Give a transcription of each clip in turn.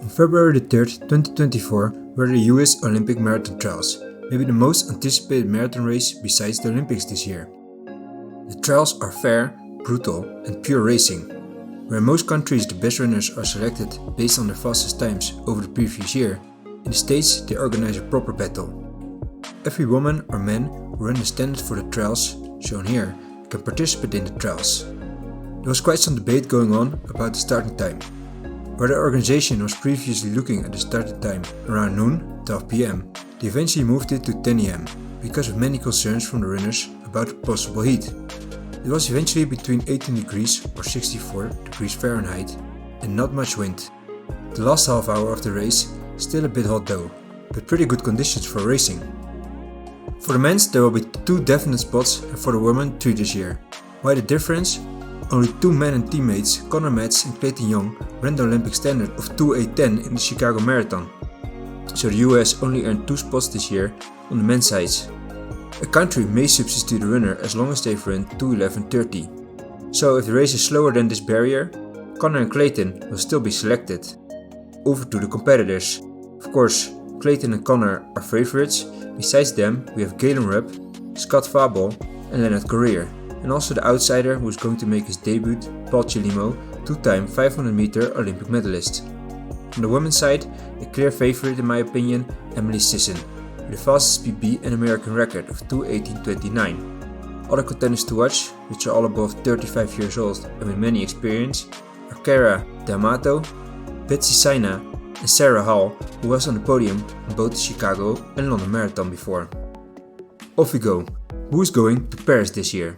On February 3rd, 2024 were the US Olympic Marathon Trials, maybe the most anticipated marathon race besides the Olympics this year. The trials are fair, brutal and pure racing. Where in most countries the best runners are selected based on their fastest times over the previous year, in the States they organize a proper battle. Every woman or man who ran the standard for the trials, shown here, can participate in the trials. There was quite some debate going on about the starting time. Where the organization was previously looking at the starting time around noon, 12 p.m, they eventually moved it to 10 a.m. because of many concerns from the runners about possible heat. It was eventually between 18 degrees or 64 degrees Fahrenheit and not much wind. The last half hour of the race still a bit hot though, but pretty good conditions for racing. For the men's there will be 2 definite spots and for the women 3 this year. Why the difference? Only 2 men and teammates, Matz and Clayton Young, ran the Olympic standard of 2:8:10 in the Chicago Marathon. So the US only earned 2 spots this year on the men's side. A country may substitute a runner as long as they've run 2:11:30. So if the race is slower than this barrier, Connor and Clayton will still be selected. Over to the competitors. Of course, Clayton and Connor are favorites. Besides them, we have Galen Rupp, Scott Fabel and Leonard Courier. And also the outsider who is going to make his debut, Paul Chelimo, 2-time 500-meter Olympic medalist. On the women's side, a clear favorite in my opinion, Emily Sisson, with the fastest PB and American record of 2:18:29. Other contenders to watch, which are all above 35 years old and with many experience, are Cara D'Amato, Betsy Saina and Sarah Hall, who was on the podium on both the Chicago and London Marathon before. Off we go! Who is going to Paris this year?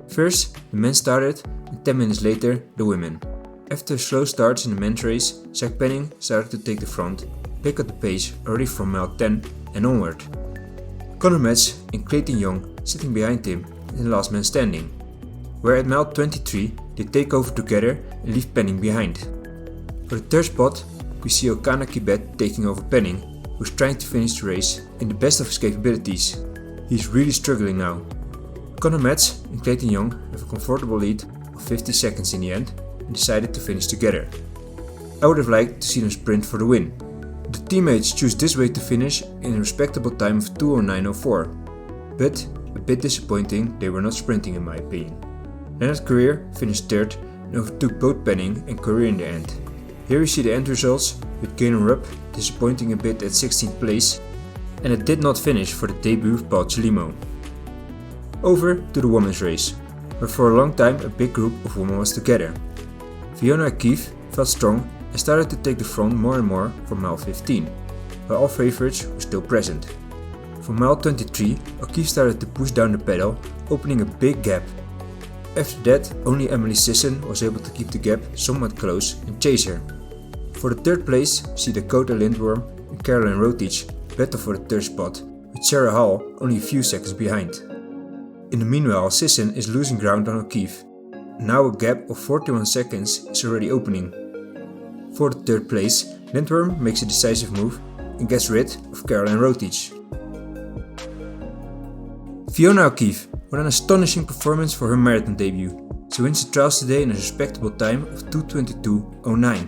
First, the men started and 10 minutes later, the women. After slow starts in the men's race, Zach Penning started to take the front, pick up the pace already from mile 10 and onward. Connor Matz and Clayton Young sitting behind him in the last man standing. Where at mile 23, they take over together and leave Penning behind. For the third spot, we see Okana Kibet taking over Penning, who is trying to finish the race in the best of his capabilities. He is really struggling now. Connor Matz and Clayton Young have a comfortable lead of 50 seconds in the end and decided to finish together. I would have liked to see them sprint for the win. The teammates choose this way to finish in a respectable time of 2:09:04, but a bit disappointing they were not sprinting in my opinion. Leonard Courier finished third and overtook both Penning and Courier in the end. Here we see the end results with Galen Rupp disappointing a bit at 16th place, and it did not finish for the debut of Paul Chelimo. Over to the women's race, where for a long time a big group of women was together. Fiona O'Keeffe felt strong and started to take the front more and more from mile 15, while all favorites were still present. From mile 23, O'Keeffe started to push down the pedal, opening a big gap. After that, only Emily Sisson was able to keep the gap somewhat close and chase her. For the third place, see Dakota Lindworm and Caroline Rotich battle for the third spot, with Sarah Hall only a few seconds behind. In the meanwhile, Sisson is losing ground on O'Keeffe. Now a gap of 41 seconds is already opening. For the third place, Lindworm makes a decisive move and gets rid of Caroline Rotich. Fiona O'Keeffe, what an astonishing performance for her marathon debut. She wins the trials today in a respectable time of 2:22:09,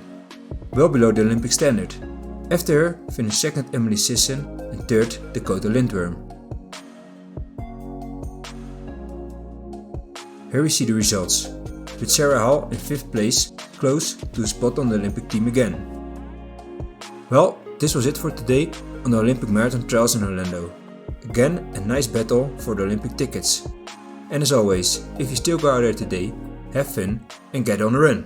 well below the Olympic standard. After her finished second Emily Sisson and third Dakota Lindworm. Here we see the results, with Sarah Hall in 5th place, close to a spot on the Olympic team again. Well, this was it for today on the Olympic Marathon Trials in Orlando. Again, a nice battle for the Olympic tickets. And as always, if you still go out there today, have fun and get on the run!